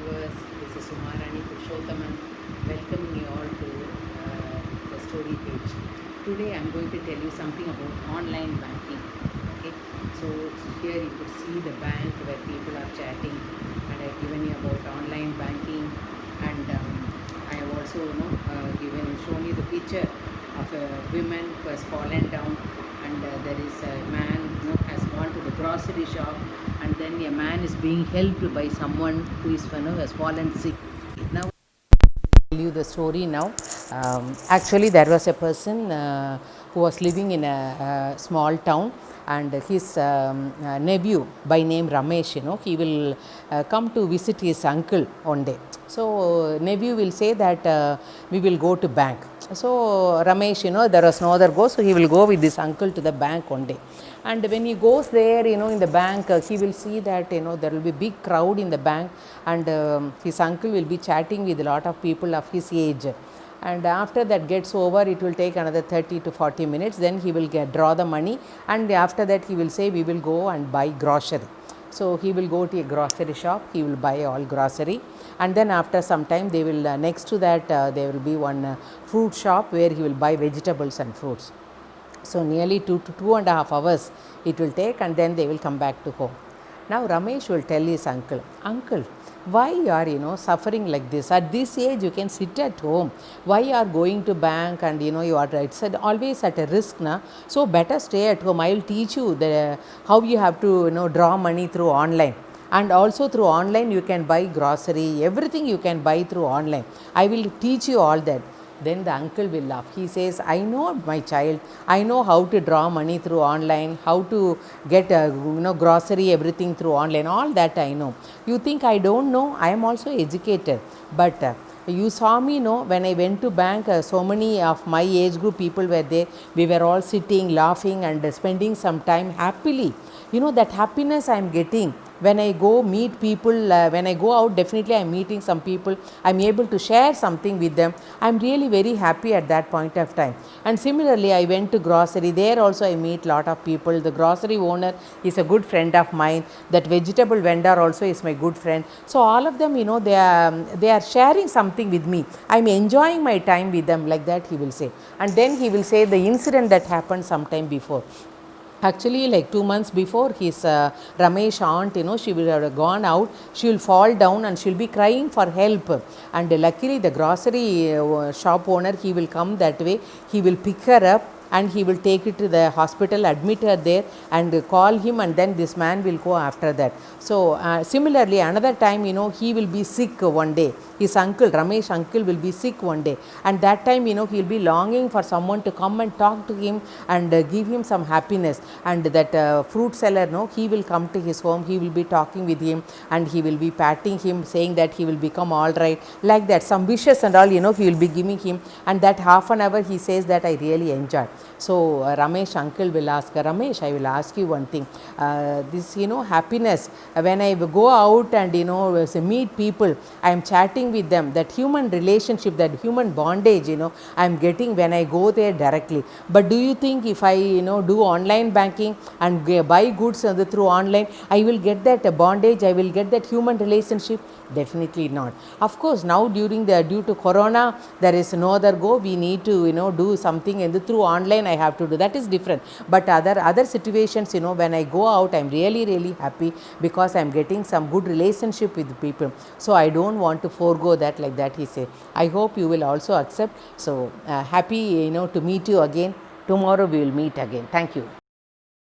viewers, this is Sumarani Purushothaman welcoming you all to the story page. Today I am going to tell you something about online banking. Okay, so here you could see the bank where people are chatting, and I have given you about online banking, and I have also shown you the picture of a woman who has fallen down, and there is a man has gone to the grocery shop, and then a man is being helped by someone who is has fallen sick. Now tell you the story now. Actually, there was a person who was living in a small town, and his nephew by name Ramesh, he will come to visit his uncle one day. So nephew will say that we will go to bank. So Ramesh, there was no other go, so he will go with his uncle to the bank one day. And when he goes there, in the bank, he will see that there will be big crowd in the bank, and his uncle will be chatting with a lot of people of his age. And after that gets over, it will take another 30 to 40 minutes. Then he will draw the money, and after that he will say we will go and buy grocery. So he will go to a grocery shop, he will buy all grocery, and then after some time they will next to that there will be one fruit shop where he will buy vegetables and fruits. So nearly 2 to 2.5 hours it will take, and then they will come back to home. Now Ramesh will tell his uncle, uncle, why you are suffering like this? At this age you can sit at home. Why you are going to bank, and you are it's always at a risk, na? So better stay at home. I will teach you how you have to draw money through online. And also through online you can buy grocery, everything you can buy through online. I will teach you all that. Then the uncle will laugh. He says, I know, my child, I know how to draw money through online, how to get grocery, everything through online, all that I know. You think I don't know? I am also educated. But you saw me, when I went to bank, so many of my age group people were there. We were all sitting, laughing, and spending some time happily. That happiness I am getting when I go meet people, when I go out, definitely I am meeting some people, I am able to share something with them. I am really very happy at that point of time. And similarly, I went to grocery. There also I meet lot of people. The grocery owner is a good friend of mine. That vegetable vendor also is my good friend. So all of them, they are sharing something with me. I am enjoying my time with them, like that he will say. And then he will say the incident that happened sometime before. Actually, like 2 months before, his Ramesh aunt, she will have gone out, she will fall down and she will be crying for help. And luckily, the grocery shop owner, he will come that way, he will pick her up, and he will take it to the hospital, admit her there, and call him, and then this man will go after that. So similarly, another time, he will be sick one day. His uncle, Ramesh uncle, will be sick one day, and that time, he will be longing for someone to come and talk to him and give him some happiness. And that fruit seller, he will come to his home, he will be talking with him, and he will be patting him, saying that he will become all right, like that. Some wishes and all, he will be giving him, and that half an hour he says that I really enjoyed. So Ramesh uncle will ask, Ramesh, I will ask you one thing. This happiness, when I go out and meet people, I am chatting with them, that human relationship, that human bondage, I am getting when I go there directly. But do you think if I do online banking and buy goods through online, I will get that bondage, I will get that human relationship? Definitely not. Of course, now due to corona, there is no other go. We need to do something through online. I have to do that, is different. But other situations, when I go out, I'm really happy because I'm getting some good relationship with people. So I don't want to forego that, like that he said. I hope you will also accept. So happy to meet you again. Tomorrow we will meet again. Thank you.